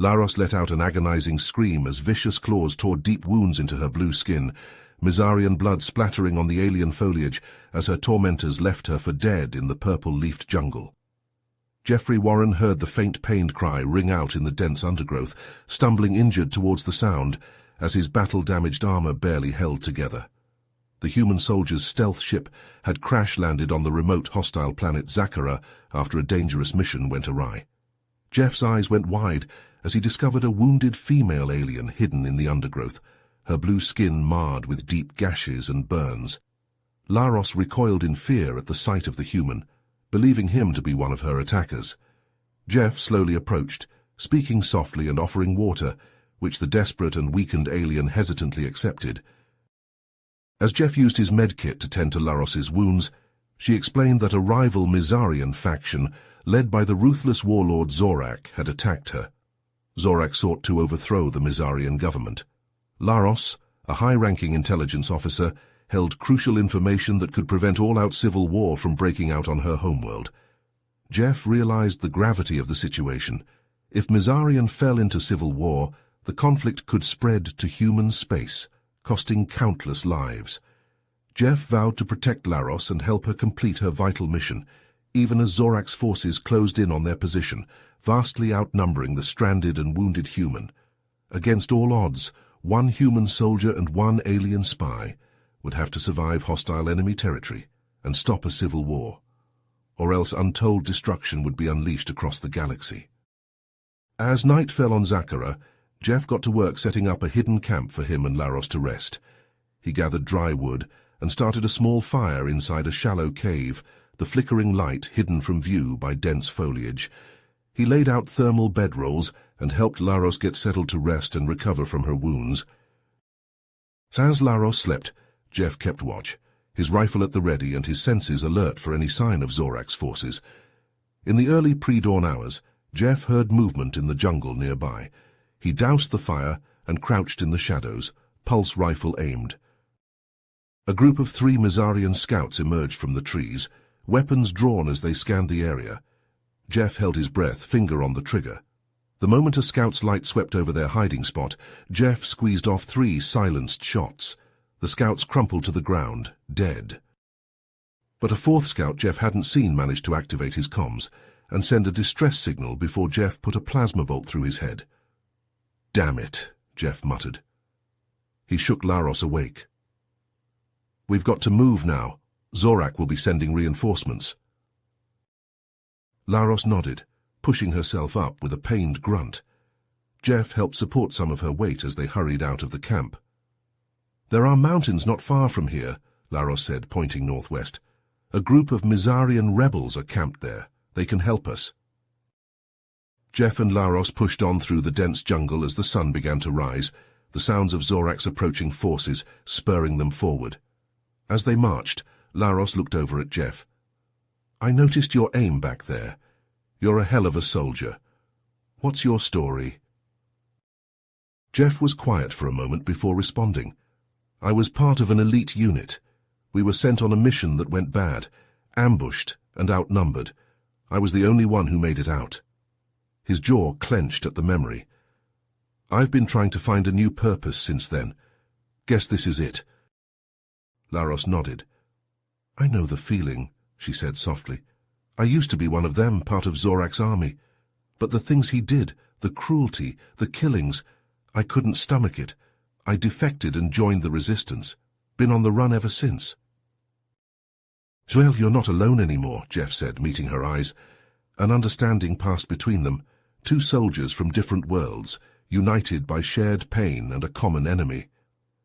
Laros let out an agonizing scream as vicious claws tore deep wounds into her blue skin, Mizarian blood splattering on the alien foliage as her tormentors left her for dead in the purple-leafed jungle. Geoffrey Warren heard the faint pained cry ring out in the dense undergrowth, stumbling injured towards the sound as his battle-damaged armor barely held together. The human soldier's stealth ship had crash-landed on the remote hostile planet Zakara after a dangerous mission went awry. Jeff's eyes went wide as he discovered a wounded female alien hidden in the undergrowth, her blue skin marred with deep gashes and burns. Laros recoiled in fear at the sight of the human, believing him to be one of her attackers. Jeff slowly approached, speaking softly and offering water, which the desperate and weakened alien hesitantly accepted. As Jeff used his medkit to tend to Laros's wounds, she explained that a rival Mizarian faction, led by the ruthless warlord Zorak, had attacked her. Zorak sought to overthrow the Mizarian government. Laros, a high-ranking intelligence officer, held crucial information that could prevent all-out civil war from breaking out on her homeworld. Jeff realized the gravity of the situation. If Mizarian fell into civil war, the conflict could spread to human space, costing countless lives. Jeff vowed to protect Laros and help her complete her vital mission, even as Zorak's forces closed in on their position, vastly outnumbering the stranded and wounded human. Against all odds, one human soldier and one alien spy would have to survive hostile enemy territory and stop a civil war, or else untold destruction would be unleashed across the galaxy. As night fell on Zakara, Jeff got to work setting up a hidden camp for him and Laros to rest. He gathered dry wood and started a small fire inside a shallow cave, the flickering light hidden from view by dense foliage. He laid out thermal bedrolls and helped Laros get settled to rest and recover from her wounds. As Laros slept, Jeff kept watch, his rifle at the ready and his senses alert for any sign of Zorak's forces. In the early pre-dawn hours, Jeff heard movement in the jungle nearby. He doused the fire and crouched in the shadows, pulse rifle aimed. A group of 3 Mizarian scouts emerged from the trees, weapons drawn as they scanned the area. Jeff held his breath, finger on the trigger. The moment a scout's light swept over their hiding spot, Jeff squeezed off 3 silenced shots. The scouts crumpled to the ground, dead. But a 4th scout Jeff hadn't seen managed to activate his comms and send a distress signal before Jeff put a plasma bolt through his head. "Damn it," Jeff muttered. He shook Laros awake. "We've got to move now. Zorak will be sending reinforcements." Laros nodded, pushing herself up with a pained grunt. Jeff helped support some of her weight as they hurried out of the camp. "There are mountains not far from here," Laros said, pointing northwest. "A group of Mizarian rebels are camped there. They can help us." Jeff and Laros pushed on through the dense jungle as the sun began to rise, the sounds of Zorak's approaching forces spurring them forward. As they marched, Laros looked over at Jeff. "I noticed your aim back there. You're a hell of a soldier. What's your story?" Jeff was quiet for a moment before responding. "I was part of an elite unit. We were sent on a mission that went bad, ambushed and outnumbered. I was the only one who made it out." His jaw clenched at the memory. "I've been trying to find a new purpose since then. Guess this is it." Laros nodded. "I know the feeling," she said softly. "I used to be one of them, part of Zorak's army. But the things he did, the cruelty, the killings, I couldn't stomach it. I defected and joined the resistance. Been on the run ever since." "Well, you're not alone anymore," Jeff said, meeting her eyes. An understanding passed between them, 2 soldiers from different worlds, united by shared pain and a common enemy.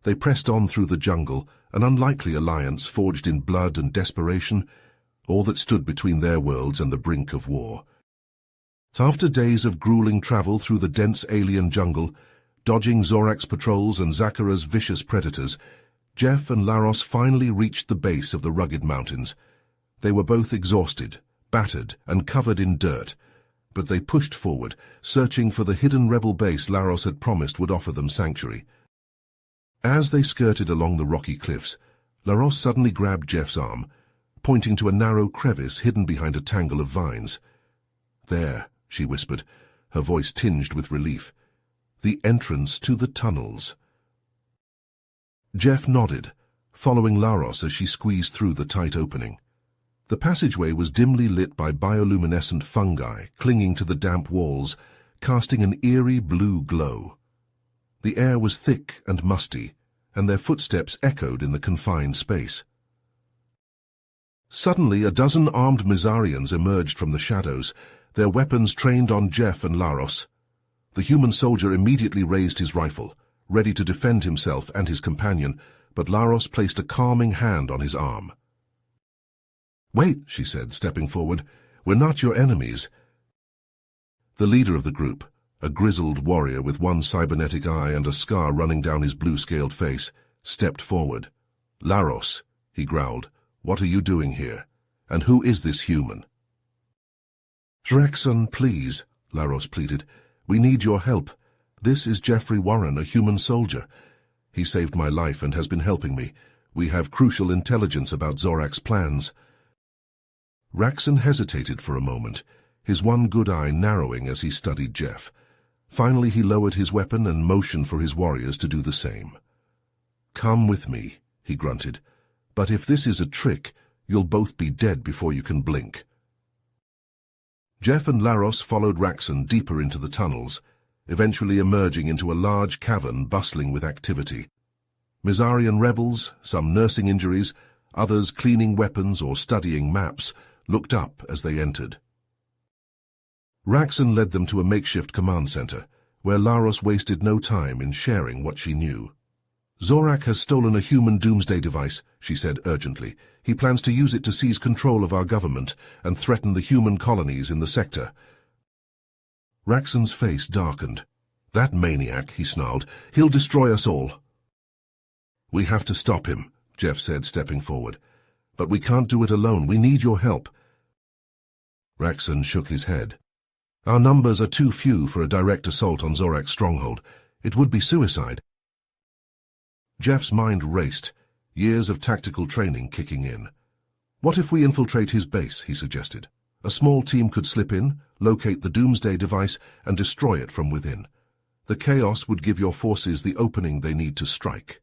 They pressed on through the jungle, an unlikely alliance forged in blood and desperation, all that stood between their worlds and the brink of war. After days of grueling travel through the dense alien jungle, dodging Zorak's patrols and Zakara's vicious predators, Jeff and Laros finally reached the base of the rugged mountains. They were both exhausted, battered, and covered in dirt, but they pushed forward, searching for the hidden rebel base Laros had promised would offer them sanctuary. As they skirted along the rocky cliffs, Laros suddenly grabbed Jeff's arm, pointing to a narrow crevice hidden behind a tangle of vines. "There," she whispered, her voice tinged with relief. The entrance to the tunnels. Jeff nodded, following Laros as she squeezed through the tight opening. The passageway was dimly lit by bioluminescent fungi clinging to the damp walls, casting an eerie blue glow. The air was thick and musty, and their footsteps echoed in the confined space. Suddenly, a dozen armed Mizarians emerged from the shadows, their weapons trained on Jeff and Laros. The human soldier immediately raised his rifle, ready to defend himself and his companion, but Laros placed a calming hand on his arm. "Wait," she said, stepping forward. "We're not your enemies." The leader of the group, a grizzled warrior with one cybernetic eye and a scar running down his blue-scaled face, stepped forward. "Laros," he growled, "what are you doing here? And who is this human?" "Rexon, please," Laros pleaded. "We need your help. This is Jeffrey Warren, a human soldier. He saved my life and has been helping me. We have crucial intelligence about Zorak's plans." Raxon hesitated for a moment, his one good eye narrowing as he studied Jeff. Finally he lowered his weapon and motioned for his warriors to do the same. "Come with me," he grunted. "But if this is a trick, you'll both be dead before you can blink." Jeff and Laros followed Raxon deeper into the tunnels, eventually emerging into a large cavern bustling with activity. Mizarian rebels, some nursing injuries, others cleaning weapons or studying maps, looked up as they entered. Raxon led them to a makeshift command center, where Laros wasted no time in sharing what she knew. "Zorak has stolen a human doomsday device," she said urgently. "He plans to use it to seize control of our government and threaten the human colonies in the sector." Raxon's face darkened. "That maniac," he snarled. "He'll destroy us all." "We have to stop him," Jeff said, stepping forward. "But we can't do it alone. We need your help." Raxon shook his head. "Our numbers are too few for a direct assault on Zorak's stronghold. It would be suicide." Jeff's mind raced, years of tactical training kicking in. "What if we infiltrate his base?" he suggested. "A small team could slip in, locate the doomsday device, and destroy it from within. The chaos would give your forces the opening they need to strike."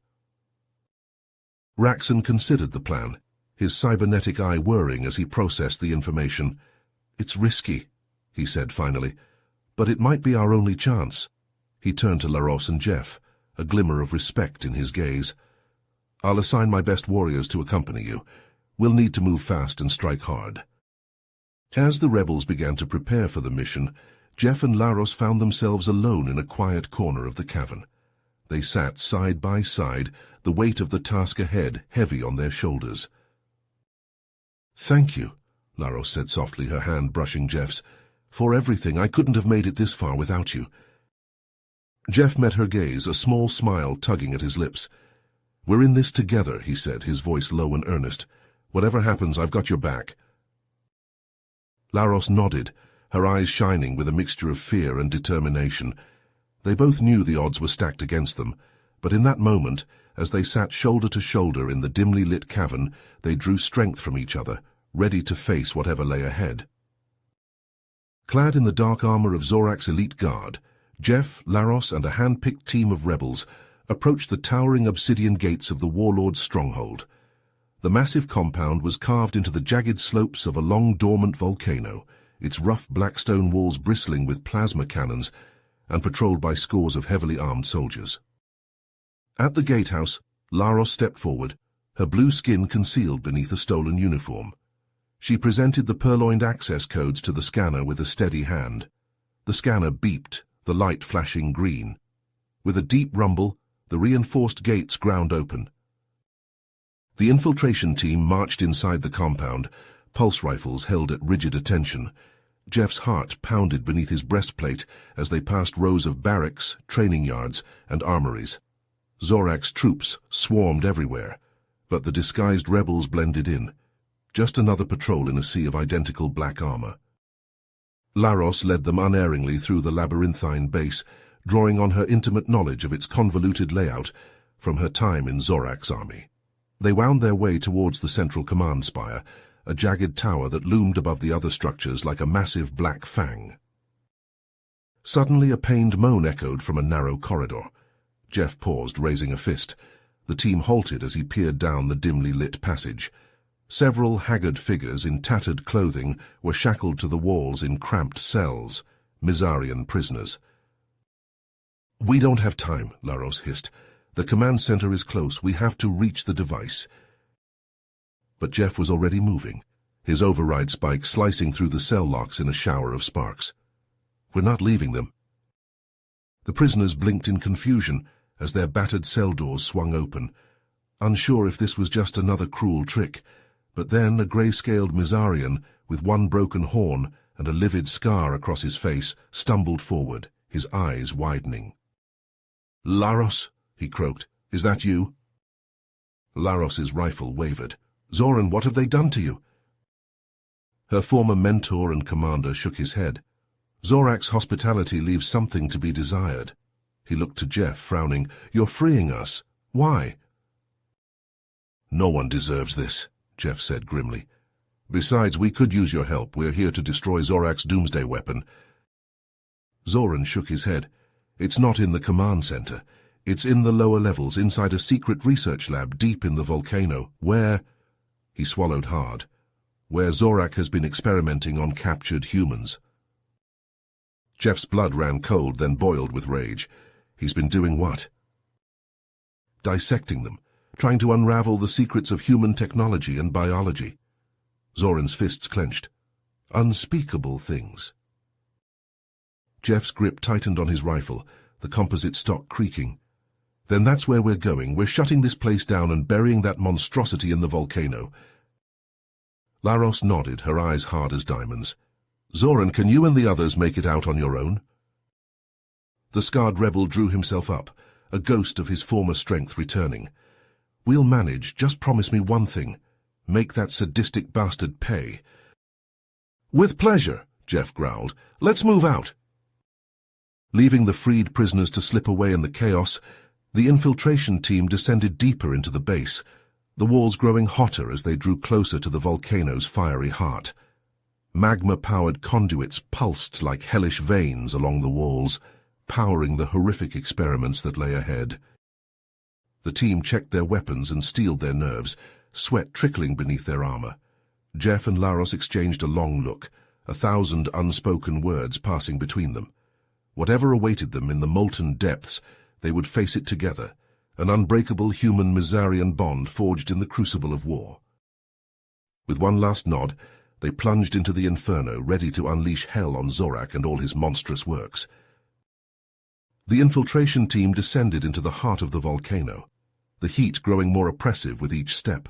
Raxon considered the plan, his cybernetic eye whirring as he processed the information. "It's risky," he said finally, "but it might be our only chance." He turned to Laros and Jeff, a glimmer of respect in his gaze. "I'll assign my best warriors to accompany you. We'll need to move fast and strike hard." As the rebels began to prepare for the mission, Jeff and Laros found themselves alone in a quiet corner of the cavern. They sat side by side, the weight of the task ahead heavy on their shoulders. "Thank you," Laros said softly, her hand brushing Jeff's. "For everything. I couldn't have made it this far without you." Jeff met her gaze, a small smile tugging at his lips. "We're in this together," he said, his voice low and earnest. "Whatever happens, I've got your back." Laros nodded, her eyes shining with a mixture of fear and determination. They both knew the odds were stacked against them, but in that moment, as they sat shoulder to shoulder in the dimly lit cavern, they drew strength from each other, ready to face whatever lay ahead. Clad in the dark armor of Zorak's elite guard, Jeff, Laros, and a hand-picked team of rebels approached the towering obsidian gates of the warlord's stronghold. The massive compound was carved into the jagged slopes of a long-dormant volcano, its rough black stone walls bristling with plasma cannons and patrolled by scores of heavily armed soldiers. At the gatehouse, Laros stepped forward, her blue skin concealed beneath a stolen uniform. She presented the purloined access codes to the scanner with a steady hand. The scanner beeped, the light flashing green. With a deep rumble, the reinforced gates ground open. The infiltration team marched inside the compound, pulse rifles held at rigid attention. Jeff's heart pounded beneath his breastplate as they passed rows of barracks, training yards, and armories. Zorak's troops swarmed everywhere, but the disguised rebels blended in. Just another patrol in a sea of identical black armor. Laros led them unerringly through the labyrinthine base, drawing on her intimate knowledge of its convoluted layout from her time in Zorak's army. They wound their way towards the central command spire, a jagged tower that loomed above the other structures like a massive black fang. Suddenly a pained moan echoed from a narrow corridor. Jeff paused, raising a fist. The team halted as he peered down the dimly lit passage. Several haggard figures in tattered clothing were shackled to the walls in cramped cells, Mizarian prisoners. "We don't have time," Laros hissed. "The command center is close. We have to reach the device." But Jeff was already moving, his override spike slicing through the cell locks in a shower of sparks. "We're not leaving them." The prisoners blinked in confusion as their battered cell doors swung open, unsure if this was just another cruel trick. But then a grey-scaled Mizarian, with one broken horn and a livid scar across his face, stumbled forward, his eyes widening. "Laros," he croaked, "is that you?" Laros's rifle wavered. "Zoran, what have they done to you?" Her former mentor and commander shook his head. "Zorak's hospitality leaves something to be desired." He looked to Jeff, frowning. "You're freeing us. Why?" "No one deserves this," Jeff said grimly. "Besides, we could use your help. We're here to destroy Zorak's doomsday weapon." Zoran shook his head. "It's not in the command center. It's in the lower levels, inside a secret research lab deep in the volcano, where—" He swallowed hard. "Where Zorak has been experimenting on captured humans." Jeff's blood ran cold, then boiled with rage. He's been doing what? Dissecting them, trying to unravel the secrets of human technology and biology. Zoran's fists clenched. Unspeakable things. Jeff's grip tightened on his rifle, the composite stock creaking. "Then that's where we're going. We're shutting this place down and burying that monstrosity in the volcano." Laros nodded, her eyes hard as diamonds. "Zoran, can you and the others make it out on your own?" The scarred rebel drew himself up, a ghost of his former strength returning. "We'll manage. Just promise me one thing. Make that sadistic bastard pay." "With pleasure," Jeff growled. "Let's move out." Leaving the freed prisoners to slip away in the chaos, the infiltration team descended deeper into the base, the walls growing hotter as they drew closer to the volcano's fiery heart. Magma-powered conduits pulsed like hellish veins along the walls, powering the horrific experiments that lay ahead. The team checked their weapons and steeled their nerves, sweat trickling beneath their armor. Jeff and Laros exchanged a long look, 1,000 unspoken words passing between them. Whatever awaited them in the molten depths, they would face it together, an unbreakable human-Mizarian bond forged in the crucible of war. With one last nod, they plunged into the inferno, ready to unleash hell on Zorak and all his monstrous works. The infiltration team descended into the heart of the volcano, the heat growing more oppressive with each step.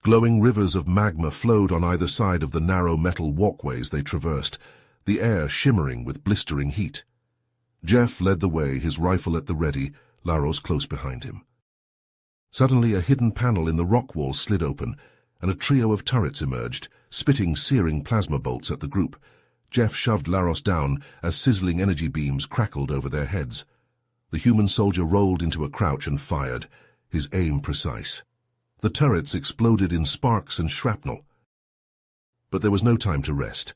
Glowing rivers of magma flowed on either side of the narrow metal walkways they traversed, the air shimmering with blistering heat. Jeff led the way, his rifle at the ready, Laros close behind him. Suddenly a hidden panel in the rock wall slid open, and a trio of turrets emerged, spitting searing plasma bolts at the group. Jeff shoved Laros down as sizzling energy beams crackled over their heads. The human soldier rolled into a crouch and fired, his aim precise. The turrets exploded in sparks and shrapnel. But there was no time to rest.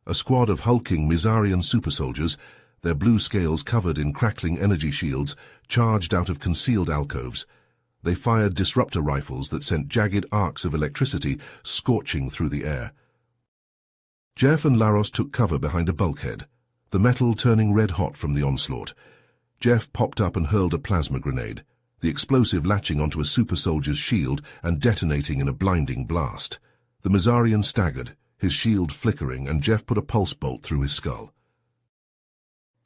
A squad of hulking Mizarian super-soldiers, their blue scales covered in crackling energy shields, charged out of concealed alcoves. They fired disruptor rifles that sent jagged arcs of electricity scorching through the air. Jeff and Laros took cover behind a bulkhead, the metal turning red-hot from the onslaught. Jeff popped up and hurled a plasma grenade, the explosive latching onto a super-soldier's shield and detonating in a blinding blast. The Mizarian staggered, his shield flickering, and Jeff put a pulse bolt through his skull.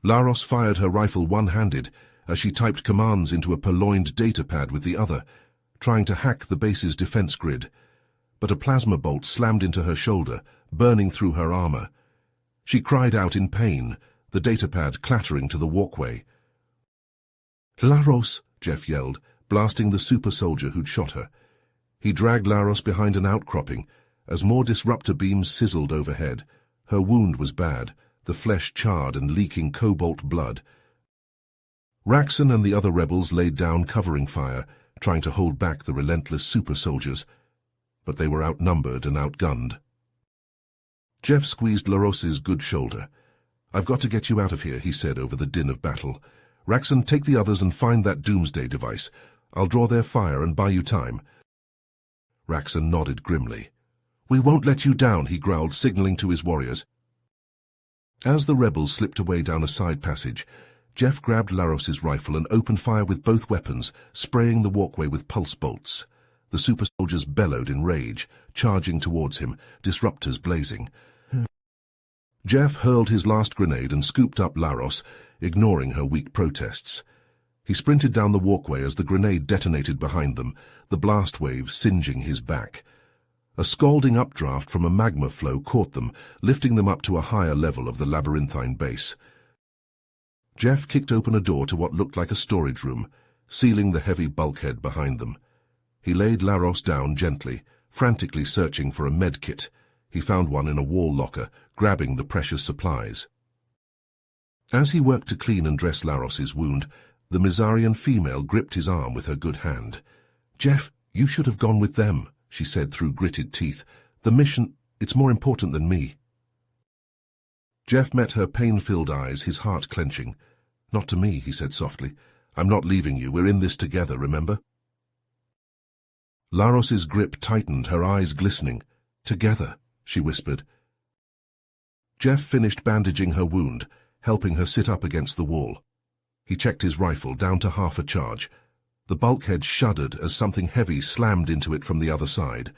Laros fired her rifle one-handed as she typed commands into a purloined datapad with the other, trying to hack the base's defense grid. But a plasma bolt slammed into her shoulder, burning through her armor. She cried out in pain, the datapad clattering to the walkway. "Laros!" Jeff yelled, blasting the super-soldier who'd shot her. He dragged Laros behind an outcropping as more disruptor beams sizzled overhead. Her wound was bad, the flesh charred and leaking cobalt blood. Raxon and the other rebels laid down covering fire, trying to hold back the relentless super-soldiers, but they were outnumbered and outgunned. Jeff squeezed Laros's good shoulder. "I've got to get you out of here," he said over the din of battle. "Raxon, take the others and find that doomsday device. I'll draw their fire and buy you time." Raxon nodded grimly. "We won't let you down," he growled, signaling to his warriors. As the rebels slipped away down a side passage, Jeff grabbed Laros's rifle and opened fire with both weapons, spraying the walkway with pulse bolts. The super soldiers bellowed in rage, charging towards him, disruptors blazing. Jeff hurled his last grenade and scooped up Laros, ignoring her weak protests. He sprinted down the walkway as the grenade detonated behind them, the blast wave singeing his back. A scalding updraft from a magma flow caught them, lifting them up to a higher level of the labyrinthine base. Jeff kicked open a door to what looked like a storage room, sealing the heavy bulkhead behind them. He laid Laros down gently, frantically searching for a med kit. He found one in a wall locker, grabbing the precious supplies. As he worked to clean and dress Laros's wound, the Mizarian female gripped his arm with her good hand. "Jeff, you should have gone with them," she said through gritted teeth. "The mission, it's more important than me." Jeff met her pain-filled eyes, his heart clenching. "Not to me," he said softly. "I'm not leaving you. We're in this together, remember?" Laros's grip tightened, her eyes glistening. "Together," she whispered. Jeff finished bandaging her wound, helping her sit up against the wall. He checked his rifle, down to half a charge. The bulkhead shuddered as something heavy slammed into it from the other side.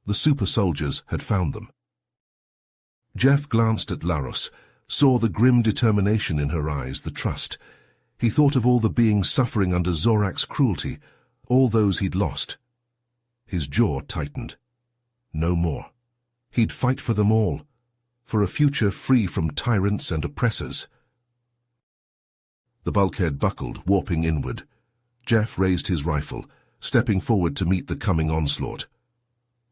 The super soldiers had found them. Jeff glanced at Laros, saw the grim determination in her eyes, the trust. He thought of all the beings suffering under Zorak's cruelty, all those he'd lost. His jaw tightened. No more. He'd fight for them all, for a future free from tyrants and oppressors. The bulkhead buckled, warping inward. Jeff raised his rifle, stepping forward to meet the coming onslaught.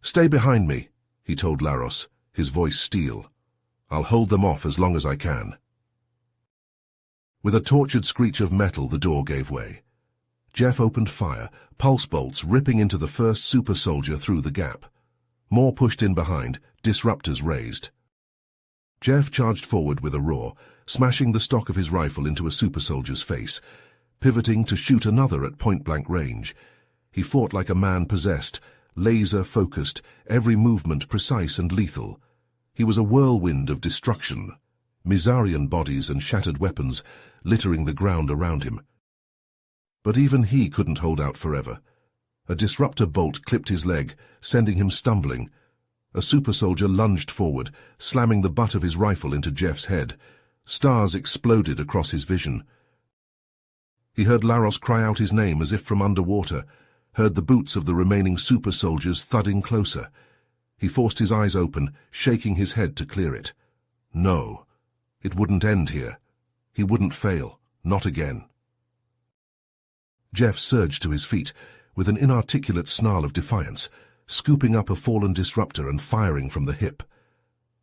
"Stay behind me," he told Laros, his voice steel. "I'll hold them off as long as I can." With a tortured screech of metal, the door gave way. Jeff opened fire, pulse bolts ripping into the first super soldier through the gap. More pushed in behind, disruptors raised. Jeff charged forward with a roar, smashing the stock of his rifle into a super soldier's face, pivoting to shoot another at point-blank range. He fought like a man possessed, laser-focused, every movement precise and lethal. He was a whirlwind of destruction, Mizarian bodies and shattered weapons littering the ground around him. But even he couldn't hold out forever. A disruptor bolt clipped his leg, sending him stumbling. A super soldier lunged forward, slamming the butt of his rifle into Jeff's head. Stars exploded across his vision. He heard Laros cry out his name as if from underwater, heard the boots of the remaining super soldiers thudding closer. He forced his eyes open, shaking his head to clear it. No, it wouldn't end here. He wouldn't fail, not again. Jeff surged to his feet, with an inarticulate snarl of defiance, scooping up a fallen disruptor and firing from the hip.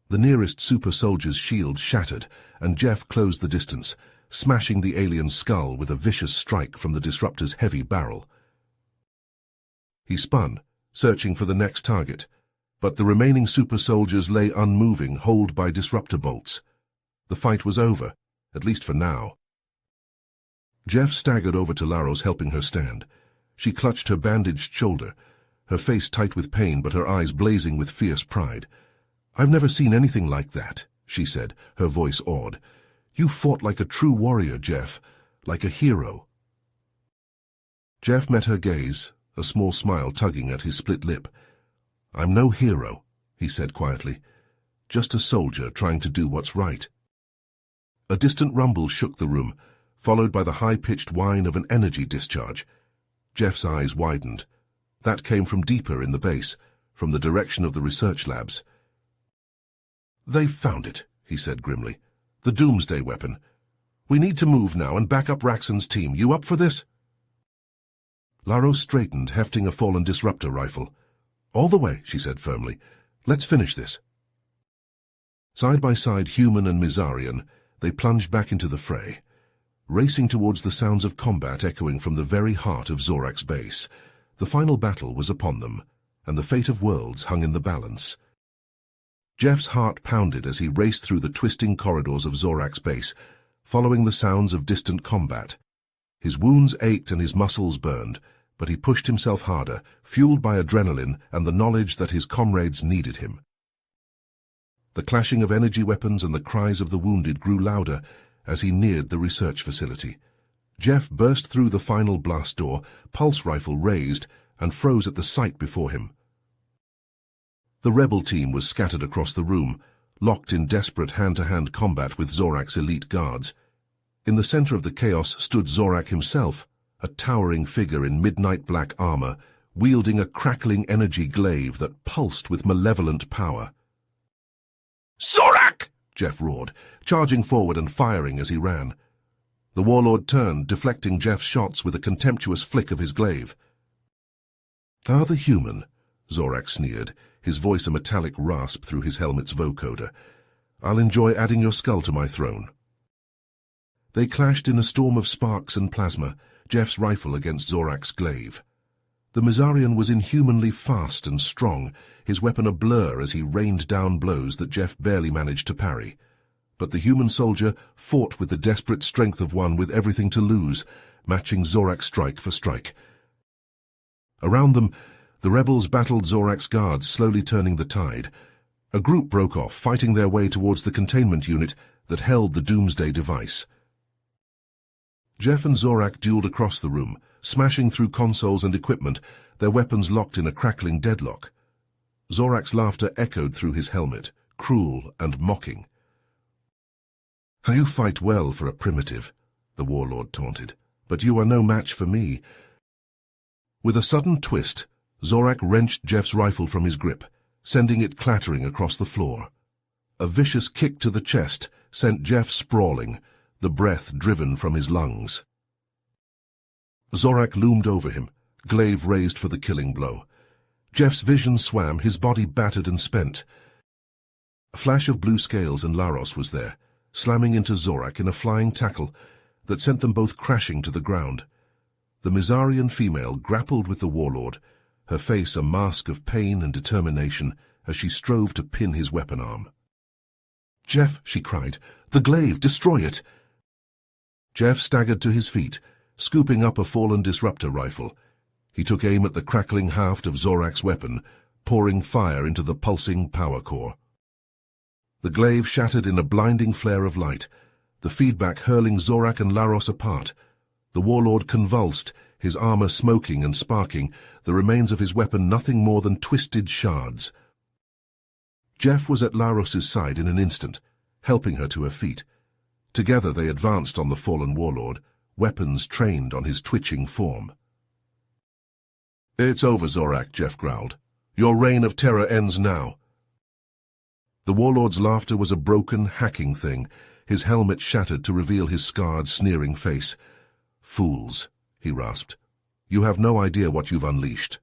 The nearest super soldier's shield shattered, and Jeff closed the distance, smashing the alien's skull with a vicious strike from the disruptor's heavy barrel. He spun, searching for the next target, but the remaining super soldiers lay unmoving, holed by disruptor bolts. The fight was over, at least for now. Jeff staggered over to Laros, helping her stand. She clutched her bandaged shoulder, her face tight with pain but her eyes blazing with fierce pride. "I've never seen anything like that," she said, her voice awed. "You fought like a true warrior, Jeff, like a hero." Jeff met her gaze, a small smile tugging at his split lip. "I'm no hero," he said quietly, "just a soldier trying to do what's right." A distant rumble shook the room, followed by the high-pitched whine of an energy discharge. Jeff's eyes widened. That came from deeper in the base, from the direction of the research labs. "They've found it," he said grimly. "The doomsday weapon. We need to move now and back up Raxon's team. You up for this?" Laros straightened, hefting a fallen disruptor rifle. "All the way," she said firmly. "Let's finish this." Side by side, human and Mizarian, they plunged back into the fray, racing towards the sounds of combat echoing from the very heart of Zorak's base. The final battle was upon them, and the fate of worlds hung in the balance. Jeff's heart pounded as he raced through the twisting corridors of Zorak's base, following the sounds of distant combat. His wounds ached and his muscles burned, but he pushed himself harder, fueled by adrenaline and the knowledge that his comrades needed him. The clashing of energy weapons and the cries of the wounded grew louder as he neared the research facility. Jeff burst through the final blast door, pulse rifle raised, and froze at the sight before him. The rebel team was scattered across the room, locked in desperate hand-to-hand combat with Zorak's elite guards. In the center of the chaos stood Zorak himself, a towering figure in midnight black armor, wielding a crackling energy glaive that pulsed with malevolent power. "Zorak!" Jeff roared, charging forward and firing as he ran. The warlord turned, deflecting Jeff's shots with a contemptuous flick of his glaive. "Ah, the human," Zorak sneered, his voice a metallic rasp through his helmet's vocoder. "I'll enjoy adding your skull to my throne." They clashed in a storm of sparks and plasma, Jeff's rifle against Zorak's glaive. The Mizarian was inhumanly fast and strong, his weapon a blur as he rained down blows that Jeff barely managed to parry. But the human soldier fought with the desperate strength of one with everything to lose, matching Zorak strike for strike. Around them, the rebels battled Zorak's guards, slowly turning the tide. A group broke off, fighting their way towards the containment unit that held the doomsday device. Jeff and Zorak dueled across the room, smashing through consoles and equipment, their weapons locked in a crackling deadlock. Zorak's laughter echoed through his helmet, cruel and mocking. "You fight well for a primitive," the warlord taunted, "but you are no match for me." With a sudden twist, Zorak wrenched Jeff's rifle from his grip, sending it clattering across the floor. A vicious kick to the chest sent Jeff sprawling, the breath driven from his lungs. Zorak loomed over him, glaive raised for the killing blow. Jeff's vision swam, his body battered and spent. A flash of blue scales and Laros was there, slamming into Zorak in a flying tackle that sent them both crashing to the ground. The Mizarian female grappled with the warlord, her face a mask of pain and determination as she strove to pin his weapon arm. "Jeff," she cried, "the glaive, destroy it!" Jeff staggered to his feet, scooping up a fallen disruptor rifle. He took aim at the crackling haft of Zorak's weapon, pouring fire into the pulsing power core. The glaive shattered in a blinding flare of light, the feedback hurling Zorak and Laros apart. The warlord convulsed, his armor smoking and sparking, the remains of his weapon nothing more than twisted shards. Jeff was at Laros's side in an instant, helping her to her feet. Together they advanced on the fallen warlord, weapons trained on his twitching form. "It's over, Zorak," Jeff growled. "Your reign of terror ends now." The warlord's laughter was a broken, hacking thing, his helmet shattered to reveal his scarred, sneering face. "Fools," he rasped. "You have no idea what you've unleashed."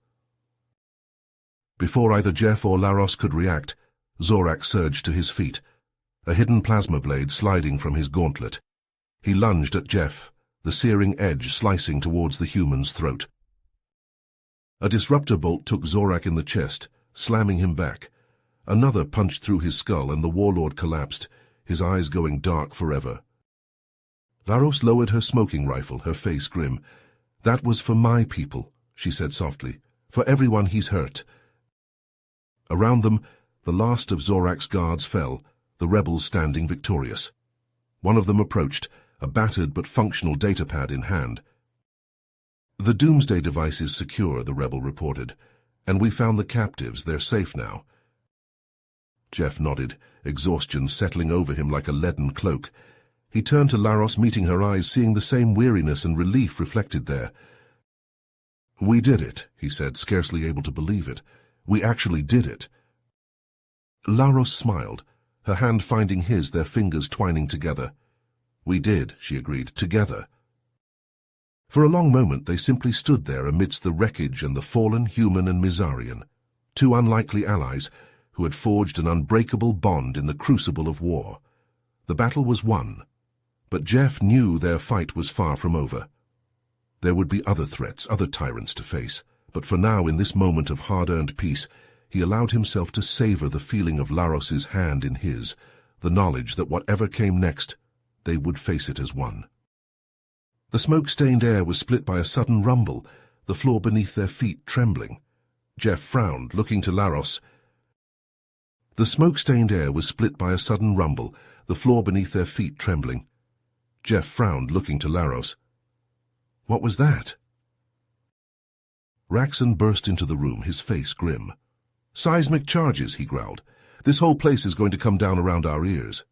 Before either Jeff or Laros could react, Zorak surged to his feet, a hidden plasma blade sliding from his gauntlet. He lunged at Jeff, the searing edge slicing towards the human's throat. A disruptor bolt took Zorak in the chest, slamming him back. Another punched through his skull and the warlord collapsed, his eyes going dark forever. Laros lowered her smoking rifle, her face grim. "That was for my people," she said softly. "For everyone he's hurt." Around them, the last of Zorak's guards fell, the rebels standing victorious. One of them approached, a battered but functional datapad in hand. "The doomsday device is secure," the rebel reported, "and we found the captives. They're safe now." Jeff nodded, exhaustion settling over him like a leaden cloak. He turned to Laros, meeting her eyes, seeing the same weariness and relief reflected there. "We did it," he said, scarcely able to believe it. "We actually did it." Laros smiled, her hand finding his, their fingers twining together. "We did," she agreed, "together." For a long moment they simply stood there amidst the wreckage and the fallen human and Mizarian, two unlikely allies who had forged an unbreakable bond in the crucible of war. The battle was won, but Jeff knew their fight was far from over. There would be other threats, other tyrants to face, but for now, in this moment of hard-earned peace, he allowed himself to savor the feeling of Laros's hand in his, the knowledge that whatever came next, they would face it as one. The smoke-stained air was split by a sudden rumble, the floor beneath their feet trembling. Jeff frowned, looking to Laros. The smoke-stained air was split by a sudden rumble, the floor beneath their feet trembling. Jeff frowned, looking to Laros. What was that? Raxon burst into the room, his face grim. Seismic charges, he growled. This whole place is going to come down around our ears.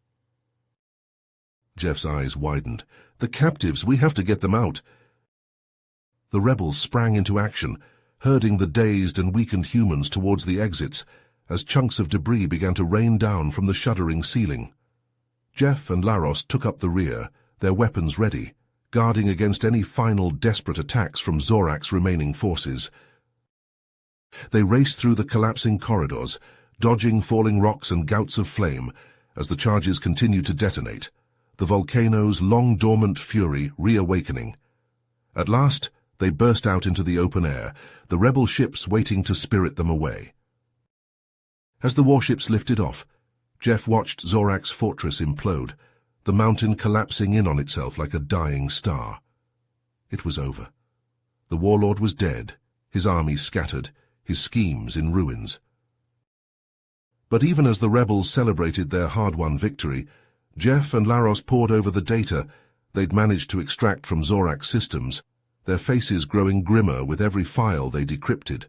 Jeff's eyes widened. The captives, we have to get them out. The rebels sprang into action, herding the dazed and weakened humans towards the exits, as chunks of debris began to rain down from the shuddering ceiling. Jeff and Laros took up the rear, their weapons ready, guarding against any final desperate attacks from Zorak's remaining forces. They raced through the collapsing corridors, dodging falling rocks and gouts of flame, as the charges continued to detonate, the volcano's long-dormant fury reawakening. At last, they burst out into the open air, the rebel ships waiting to spirit them away. As the warships lifted off, Jeff watched Zorak's fortress implode, the mountain collapsing in on itself like a dying star. It was over. The warlord was dead, his army scattered, his schemes in ruins. But even as the rebels celebrated their hard-won victory, Jeff and Laros pored over the data they'd managed to extract from Zorak's systems, their faces growing grimmer with every file they decrypted.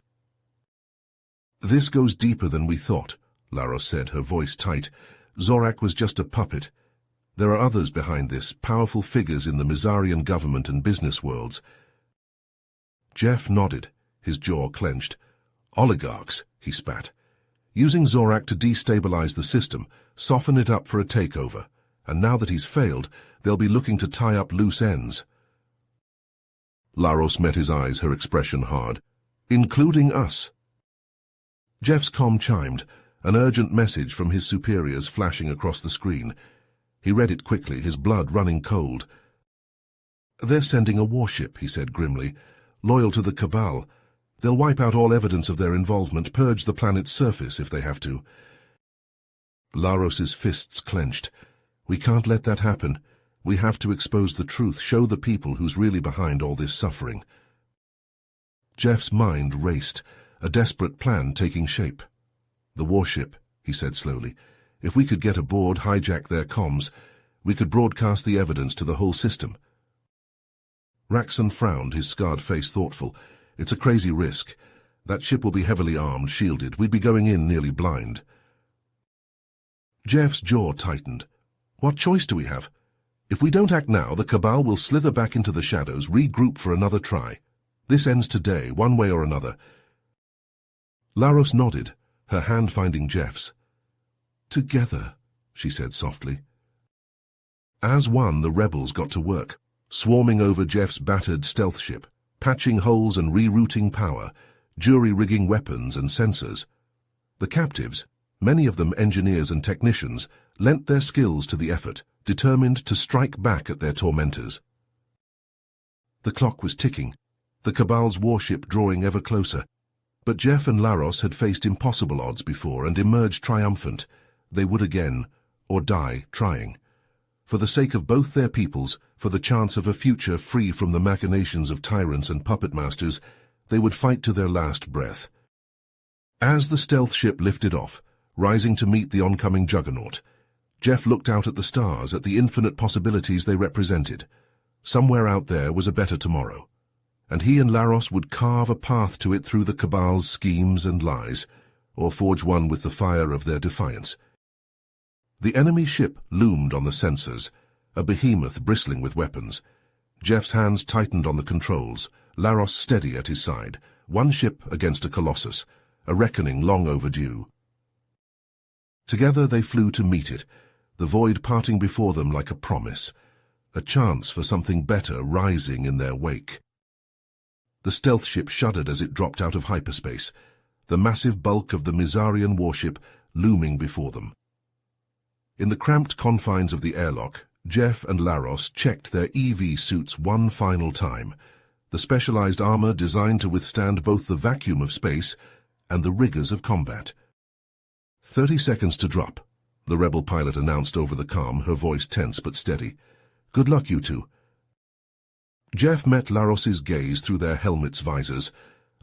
This goes deeper than we thought, Laros said, her voice tight. Zorak was just a puppet. There are others behind this, powerful figures in the Mizarian government and business worlds. Jeff nodded, his jaw clenched. Oligarchs, he spat. Using Zorak to destabilize the system, soften it up for a takeover, and now that he's failed, they'll be looking to tie up loose ends. Laros met his eyes, her expression hard. Including us. Jeff's comm chimed, an urgent message from his superiors flashing across the screen. He read it quickly, his blood running cold. They're sending a warship, he said grimly, loyal to the Cabal. They'll wipe out all evidence of their involvement, purge the planet's surface if they have to. Laros's fists clenched. We can't let that happen. We have to expose the truth, show the people who's really behind all this suffering. Jeff's mind raced, a desperate plan taking shape. The warship, he said slowly. If we could get aboard, hijack their comms, we could broadcast the evidence to the whole system. Raxon frowned, his scarred face thoughtful. It's a crazy risk. That ship will be heavily armed, shielded. We'd be going in nearly blind. Jeff's jaw tightened. What choice do we have? If we don't act now, the Cabal will slither back into the shadows, regroup for another try. This ends today, one way or another. Laros nodded, her hand finding Jeff's. Together, she said softly. As one, the rebels got to work, swarming over Jeff's battered stealth ship, patching holes and rerouting power, jury-rigging weapons and sensors. The captives, many of them engineers and technicians, lent their skills to the effort, determined to strike back at their tormentors. The clock was ticking, the Cabal's warship drawing ever closer. But Jeff and Laros had faced impossible odds before and emerged triumphant. They would again, or die trying. For the sake of both their peoples, for the chance of a future free from the machinations of tyrants and puppet masters, they would fight to their last breath. As the stealth ship lifted off, rising to meet the oncoming juggernaut, Jeff looked out at the stars, at the infinite possibilities they represented. Somewhere out there was a better tomorrow, and he and Laros would carve a path to it through the Cabal's schemes and lies, or forge one with the fire of their defiance. The enemy ship loomed on the sensors, a behemoth bristling with weapons. Jeff's hands tightened on the controls, Laros steady at his side, one ship against a colossus, a reckoning long overdue. Together they flew to meet it, the void parting before them like a promise, a chance for something better rising in their wake. The stealth ship shuddered as it dropped out of hyperspace, the massive bulk of the Mizarian warship looming before them. In the cramped confines of the airlock, Jeff and Laros checked their EV suits one final time, the specialized armor designed to withstand both the vacuum of space and the rigors of combat. 30 seconds to drop, the rebel pilot announced over the comm, her voice tense but steady. Good luck, you two. Jeff met Laros's gaze through their helmets' visors,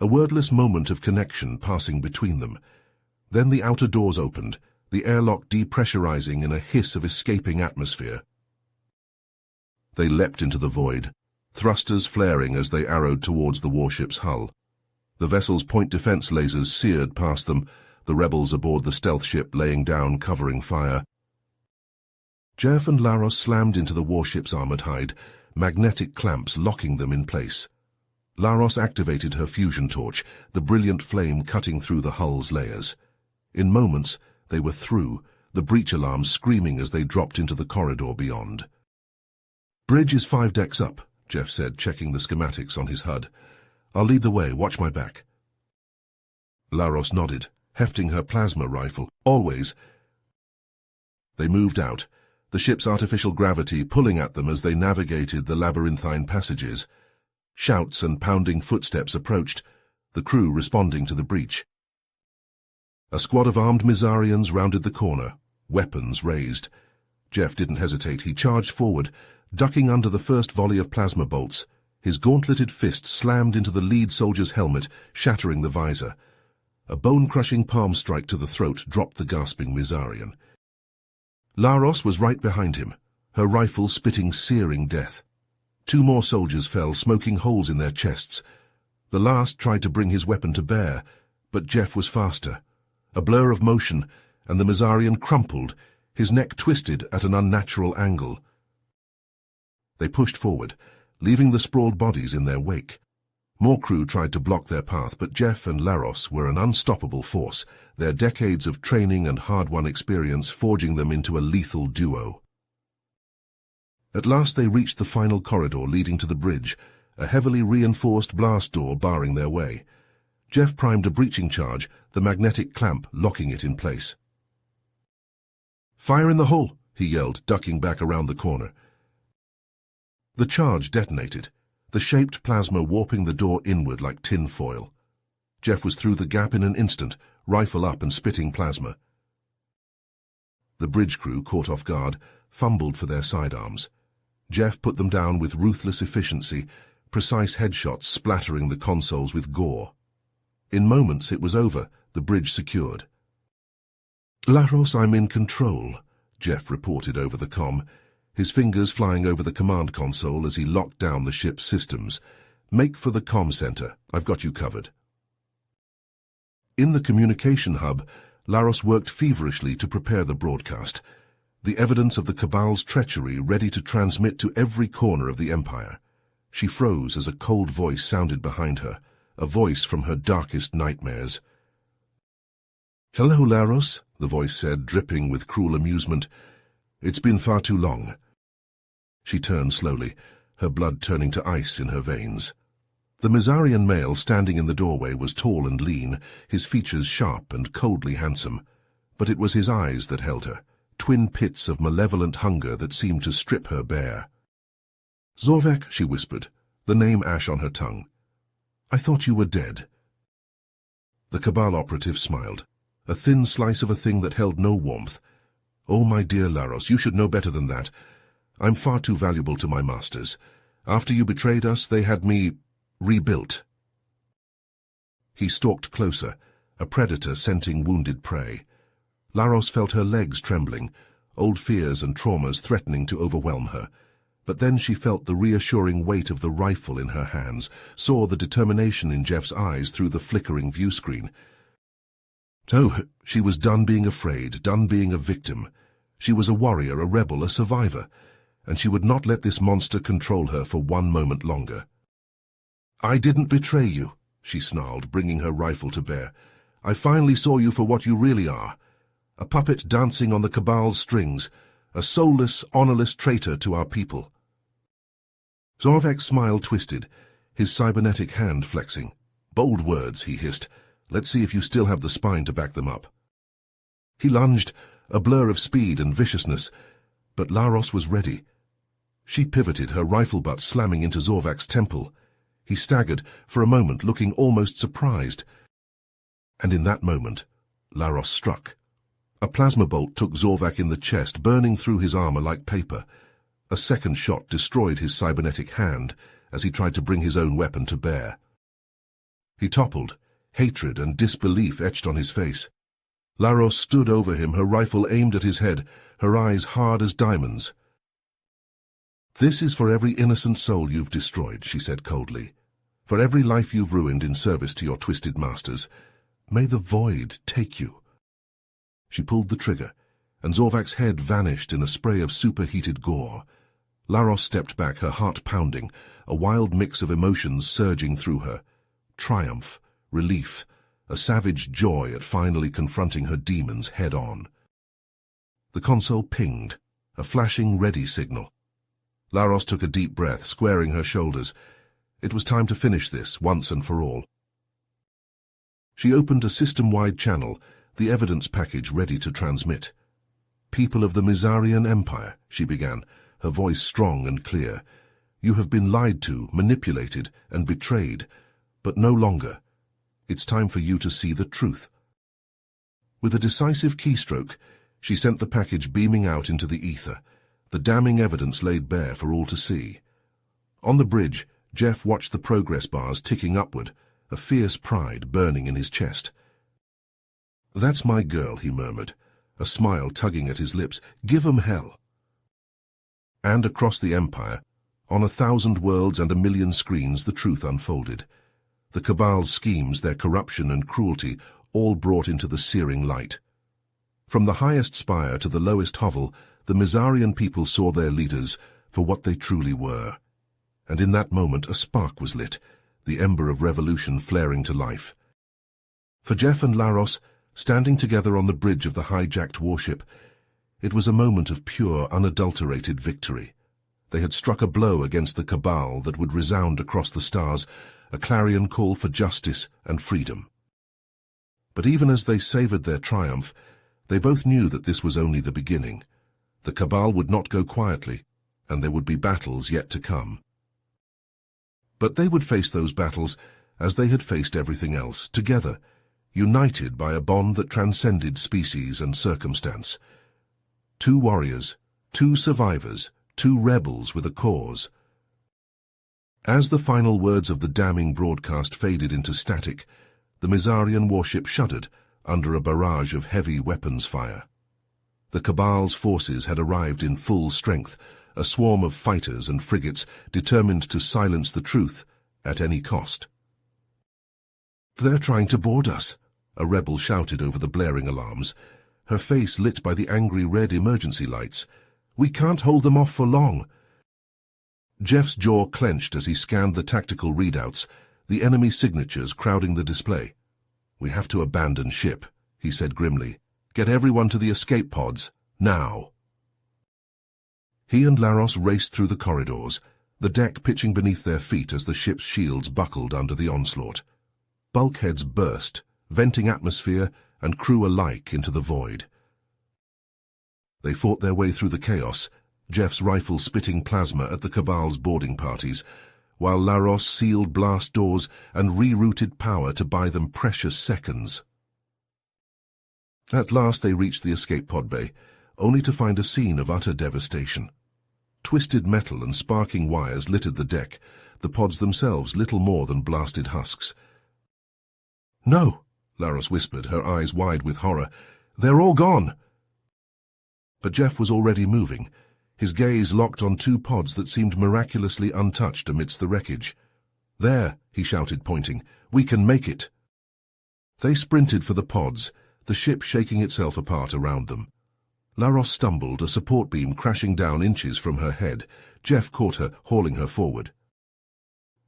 a wordless moment of connection passing between them. Then the outer doors opened, the airlock depressurizing in a hiss of escaping atmosphere. They leapt into the void, thrusters flaring as they arrowed towards the warship's hull. The vessel's point defense lasers seared past them, the rebels aboard the stealth ship laying down covering fire. Jeff and Laros slammed into the warship's armored hide, magnetic clamps locking them in place. Laros activated her fusion torch, the brilliant flame cutting through the hull's layers. In moments, they were through, the breach alarms screaming as they dropped into the corridor beyond. Bridge is 5 decks up, Jeff said, checking the schematics on his HUD. I'll lead the way, watch my back. Laros nodded, hefting her plasma rifle. Always. They moved out, the ship's artificial gravity pulling at them as they navigated the labyrinthine passages. Shouts and pounding footsteps approached, the crew responding to the breach. A squad of armed Mizarians rounded the corner, weapons raised. Jeff didn't hesitate. He charged forward, ducking under the first volley of plasma bolts. His gauntleted fist slammed into the lead soldier's helmet, shattering the visor. A bone-crushing palm strike to the throat dropped the gasping Mizarian. Laros was right behind him, her rifle spitting searing death. 2 more soldiers fell, smoking holes in their chests. The last tried to bring his weapon to bear, but Jeff was faster. A blur of motion, and the Mizarian crumpled, his neck twisted at an unnatural angle. They pushed forward, leaving the sprawled bodies in their wake. More crew tried to block their path, but Jeff and Laros were an unstoppable force, their decades of training and hard-won experience forging them into a lethal duo. At last they reached the final corridor leading to the bridge, a heavily reinforced blast door barring their way. Jeff primed a breaching charge, the magnetic clamp locking it in place. "Fire in the hull!" he yelled, ducking back around the corner. The charge detonated, the shaped plasma warping the door inward like tin foil. Jeff was through the gap in an instant, rifle up and spitting plasma. The bridge crew, caught off guard, fumbled for their sidearms. Jeff put them down with ruthless efficiency, precise headshots splattering the consoles with gore. In moments it was over, the bridge secured. "Laros, I'm in control," Jeff reported over the comm, his fingers flying over the command console as he locked down the ship's systems. "Make for the comm center. I've got you covered." In the communication hub, Laros worked feverishly to prepare the broadcast, the evidence of the Cabal's treachery ready to transmit to every corner of the Empire. She froze as a cold voice sounded behind her, a voice from her darkest nightmares. "Hello, Laros," the voice said, dripping with cruel amusement. "It's been far too long." She turned slowly, her blood turning to ice in her veins. The Mizarian male standing in the doorway was tall and lean, his features sharp and coldly handsome. But it was his eyes that held her, twin pits of malevolent hunger that seemed to strip her bare. "Zorvek," she whispered, the name ash on her tongue. "I thought you were dead." The Cabal operative smiled, a thin slice of a thing that held no warmth. "Oh, my dear Laros, you should know better than that. I'm far too valuable to my masters. After you betrayed us, they had me rebuilt." He stalked closer, a predator scenting wounded prey. Laros felt her legs trembling, old fears and traumas threatening to overwhelm her. But then she felt the reassuring weight of the rifle in her hands, saw the determination in Jeff's eyes through the flickering viewscreen. Oh, she was done being afraid, done being a victim. She was a warrior, a rebel, a survivor, and she would not let this monster control her for one moment longer. "I didn't betray you," she snarled, bringing her rifle to bear. "I finally saw you for what you really are. A puppet dancing on the Cabal's strings, a soulless, honorless traitor to our people." Zorvek's smile twisted, his cybernetic hand flexing. "Bold words," he hissed. "Let's see if you still have the spine to back them up." He lunged, a blur of speed and viciousness, but Laros was ready. She pivoted, her rifle butt slamming into Zorvek's temple. He staggered, for a moment looking almost surprised. And in that moment, Laros struck. A plasma bolt took Zorvac in the chest, burning through his armor like paper. A second shot destroyed his cybernetic hand as he tried to bring his own weapon to bear. He toppled, hatred and disbelief etched on his face. Laros stood over him, her rifle aimed at his head, her eyes hard as diamonds. "This is for every innocent soul you've destroyed," she said coldly. "For every life you've ruined in service to your twisted masters. May the void take you." She pulled the trigger, and Zorvac's head vanished in a spray of superheated gore. Laros stepped back, her heart pounding, a wild mix of emotions surging through her. Triumph, relief, a savage joy at finally confronting her demons head-on. The console pinged, a flashing ready signal. Laros took a deep breath, squaring her shoulders. It was time to finish this, once and for all. She opened a system-wide channel, the evidence package ready to transmit. "People of the Mizarian Empire," she began, her voice strong and clear. "You have been lied to, manipulated, and betrayed, but no longer. It's time for you to see the truth." With a decisive keystroke, she sent the package beaming out into the ether, the damning evidence laid bare for all to see. On the bridge, Jeff watched the progress bars ticking upward, a fierce pride burning in his chest. "That's my girl," he murmured, a smile tugging at his lips. "Give 'em hell." And across the Empire, on 1,000 worlds and 1,000,000 screens, the truth unfolded. The Cabal's schemes, their corruption and cruelty, all brought into the searing light. From the highest spire to the lowest hovel, the Mizarian people saw their leaders for what they truly were. And in that moment a spark was lit, the ember of revolution flaring to life. For Jeff and Laros, standing together on the bridge of the hijacked warship, it was a moment of pure, unadulterated victory. They had struck a blow against the Cabal that would resound across the stars, a clarion call for justice and freedom. But even as they savored their triumph, they both knew that this was only the beginning. The Cabal would not go quietly, and there would be battles yet to come. But they would face those battles as they had faced everything else, together, united by a bond that transcended species and circumstance. Two warriors, two survivors, two rebels with a cause. As the final words of the damning broadcast faded into static, the Mizarian warship shuddered under a barrage of heavy weapons fire. The Cabal's forces had arrived in full strength, a swarm of fighters and frigates determined to silence the truth at any cost. "They're trying to board us," a rebel shouted over the blaring alarms, her face lit by the angry red emergency lights. "We can't hold them off for long." Jeff's jaw clenched as he scanned the tactical readouts, the enemy signatures crowding the display. "We have to abandon ship," he said grimly. "Get everyone to the escape pods, now." He and Laros raced through the corridors, the deck pitching beneath their feet as the ship's shields buckled under the onslaught. Bulkheads burst, venting atmosphere and crew alike into the void. They fought their way through the chaos, Jeff's rifle spitting plasma at the Cabal's boarding parties, while Laros sealed blast doors and rerouted power to buy them precious seconds. At last they reached the escape pod bay, only to find a scene of utter devastation. Twisted metal and sparking wires littered the deck, the pods themselves little more than blasted husks. "No," Laros whispered, her eyes wide with horror. "They're all gone." But Jeff was already moving, his gaze locked on two pods that seemed miraculously untouched amidst the wreckage. "There," he shouted, pointing. "We can make it." They sprinted for the pods, the ship shaking itself apart around them. Laros stumbled, a support beam crashing down inches from her head. Jeff caught her, hauling her forward.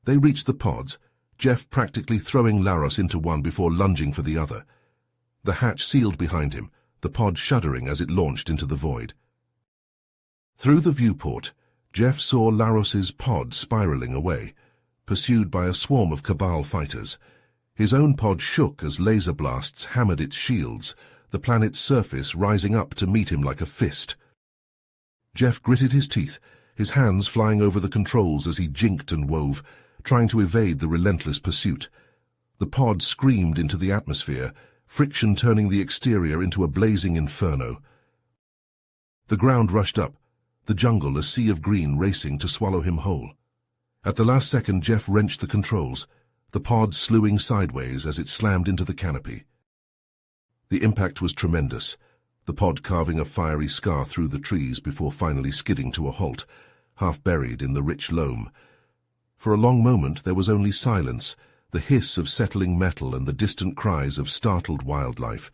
They reached the pods, Jeff practically throwing Laros into one before lunging for the other. The hatch sealed behind him, the pod shuddering as it launched into the void. Through the viewport, Jeff saw Laros's pod spiraling away, pursued by a swarm of Cabal fighters. His own pod shook as laser blasts hammered its shields, the planet's surface rising up to meet him like a fist. Jeff gritted his teeth, his hands flying over the controls as he jinked and wove, trying to evade the relentless pursuit. The pod screamed into the atmosphere, friction turning the exterior into a blazing inferno. The ground rushed up, the jungle a sea of green racing to swallow him whole. At the last second, Jeff wrenched the controls, the pod slewing sideways as it slammed into the canopy. The impact was tremendous, the pod carving a fiery scar through the trees before finally skidding to a halt, half buried in the rich loam. For a long moment there was only silence, the hiss of settling metal and the distant cries of startled wildlife.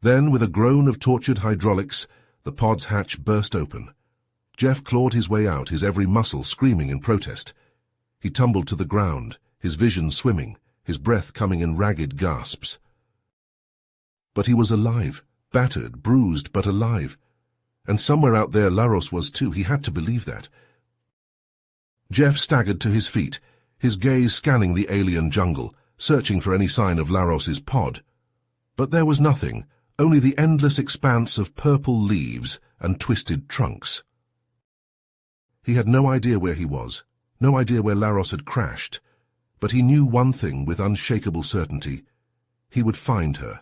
Then, with a groan of tortured hydraulics, the pod's hatch burst open. Jeff clawed his way out, his every muscle screaming in protest. He tumbled to the ground, his vision swimming, his breath coming in ragged gasps. But he was alive, battered, bruised, but alive. And somewhere out there Laros was too. He had to believe that. Jeff staggered to his feet, his gaze scanning the alien jungle, searching for any sign of Laros's pod. But there was nothing, only the endless expanse of purple leaves and twisted trunks. He had no idea where he was, no idea where Laros had crashed, but he knew one thing with unshakable certainty. He would find her.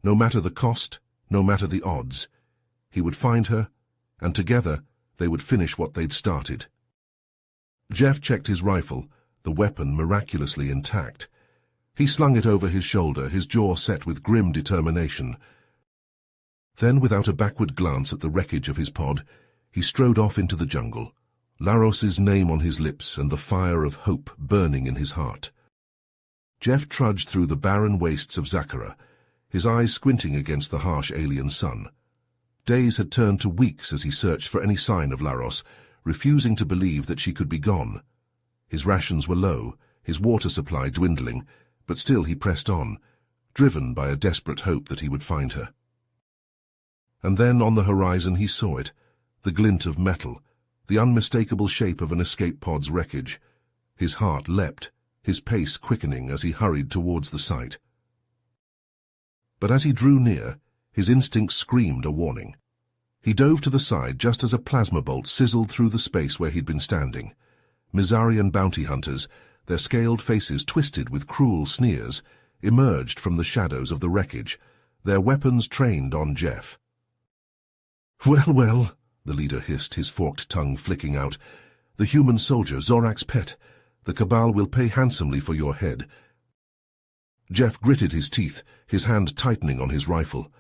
No matter the cost, no matter the odds. He would find her, and together they would finish what they'd started. Jeff checked his rifle, the weapon miraculously intact. He slung it over his shoulder, his jaw set with grim determination. Then, without a backward glance at the wreckage of his pod, he strode off into the jungle, Laros's name on his lips and the fire of hope burning in his heart. Jeff trudged through the barren wastes of Zakhara, his eyes squinting against the harsh alien sun. Days had turned to weeks as he searched for any sign of Laros, refusing to believe that she could be gone. His rations were low, his water supply dwindling, but still he pressed on, driven by a desperate hope that he would find her. And then on the horizon he saw it, the glint of metal, the unmistakable shape of an escape pod's wreckage. His heart leapt, his pace quickening as he hurried towards the site. But as he drew near, his instincts screamed a warning. He dove to the side just as a plasma bolt sizzled through the space where he'd been standing. Mizarian bounty hunters, their scaled faces twisted with cruel sneers, emerged from the shadows of the wreckage, their weapons trained on Jeff. "Well, well," the leader hissed, his forked tongue flicking out. "The human soldier, Zorak's pet. The Cabal will pay handsomely for your head." Jeff gritted his teeth, his hand tightening on his rifle.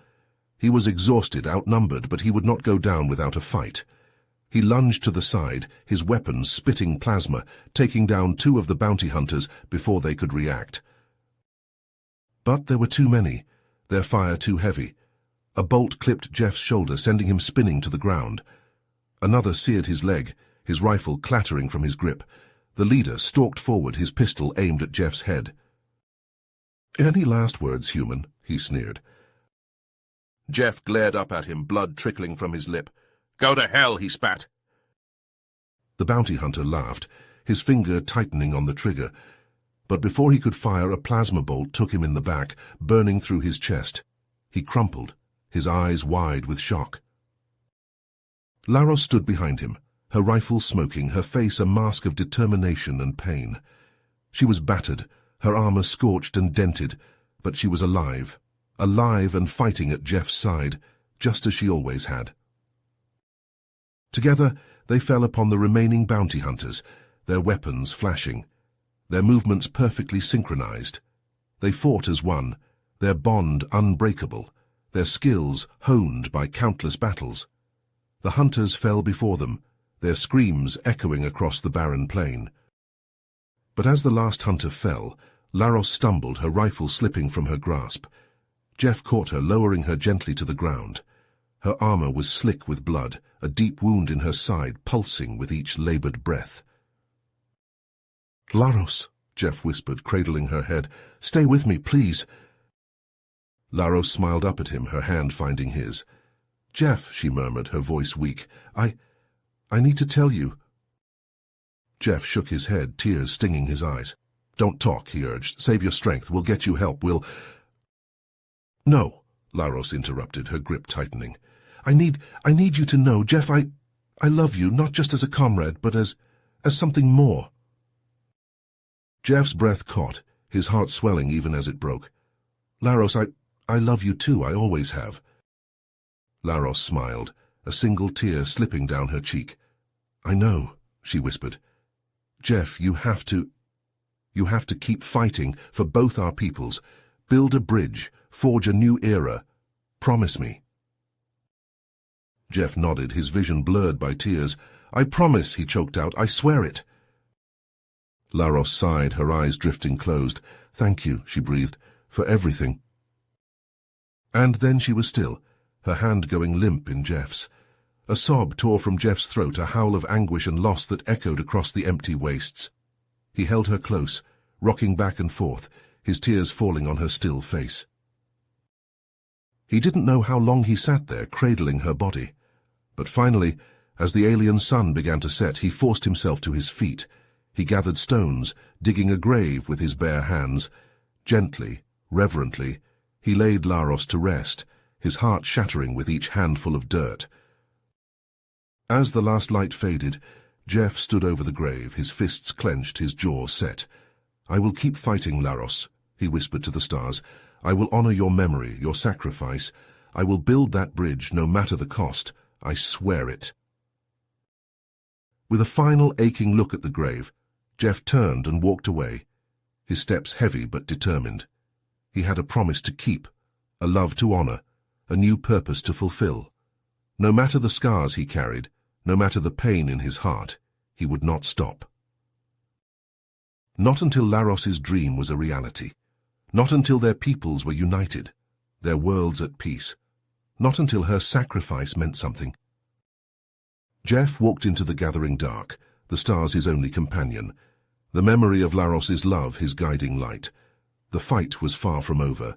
He was exhausted, outnumbered, but he would not go down without a fight. He lunged to the side, his weapons spitting plasma, taking down 2 of the bounty hunters before they could react. But there were too many, their fire too heavy. A bolt clipped Jeff's shoulder, sending him spinning to the ground. Another seared his leg, his rifle clattering from his grip. The leader stalked forward, his pistol aimed at Jeff's head. "Any last words, human?" he sneered. Jeff glared up at him, blood trickling from his lip. "Go to hell," he spat. The bounty hunter laughed, his finger tightening on the trigger. But before he could fire, a plasma bolt took him in the back, burning through his chest. He crumpled, his eyes wide with shock. Laros stood behind him, her rifle smoking, her face a mask of determination and pain. She was battered, her armor scorched and dented, but she was alive and fighting at Jeff's side, just as she always had. Together, they fell upon the remaining bounty hunters, their weapons flashing, their movements perfectly synchronized. They fought as one, their bond unbreakable, their skills honed by countless battles. The hunters fell before them, their screams echoing across the barren plain. But as the last hunter fell, Laros stumbled, her rifle slipping from her grasp. Jeff caught her, lowering her gently to the ground. Her armor was slick with blood, a deep wound in her side pulsing with each labored breath. "Laros," Jeff whispered, cradling her head. "Stay with me, please." Laros smiled up at him, her hand finding his. "Jeff," she murmured, her voice weak, I need to tell you." Jeff shook his head, tears stinging his eyes. "Don't talk," he urged. "Save your strength. We'll get you help. We'll—" "No," Laros interrupted, her grip tightening. I need you to know, Jeff, I love you, not just as a comrade, but as something more." Jeff's breath caught, his heart swelling even as it broke. "Laros, I love you too, I always have." Laros smiled, a single tear slipping down her cheek. "I know," she whispered. "Jeff, you have to keep fighting for both our peoples. Build a bridge, forge a new era. Promise me." Jeff nodded, his vision blurred by tears. "I promise," he choked out. "I swear it." Laros sighed, her eyes drifting closed. "Thank you," she breathed, "for everything." And then she was still, her hand going limp in Jeff's. A sob tore from Jeff's throat, a howl of anguish and loss that echoed across the empty wastes. He held her close, rocking back and forth, his tears falling on her still face. He didn't know how long he sat there, cradling her body. But finally, as the alien sun began to set, he forced himself to his feet. He gathered stones, digging a grave with his bare hands. Gently, reverently, he laid Laros to rest, his heart shattering with each handful of dirt. As the last light faded, Jeff stood over the grave, his fists clenched, his jaw set. "I will keep fighting, Laros," he whispered to the stars. "I will honor your memory, your sacrifice. I will build that bridge, no matter the cost. I swear it." With a final aching look at the grave, Jeff turned and walked away, his steps heavy but determined. He had a promise to keep, a love to honor, a new purpose to fulfill. No matter the scars he carried, no matter the pain in his heart, he would not stop. Not until Laros's dream was a reality. Not until their peoples were united, their worlds at peace. Not until her sacrifice meant something. Jeff walked into the gathering dark, the stars his only companion, the memory of Laros's love his guiding light. The fight was far from over,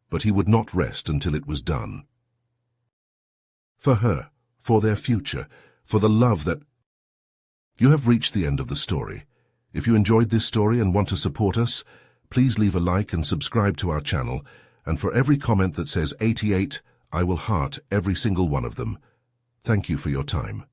but he would not rest until it was done. For her, for their future, for the love that... You have reached the end of the story. If you enjoyed this story and want to support us, please leave a like and subscribe to our channel, and for every comment that says 88, I will heart every single one of them. Thank you for your time.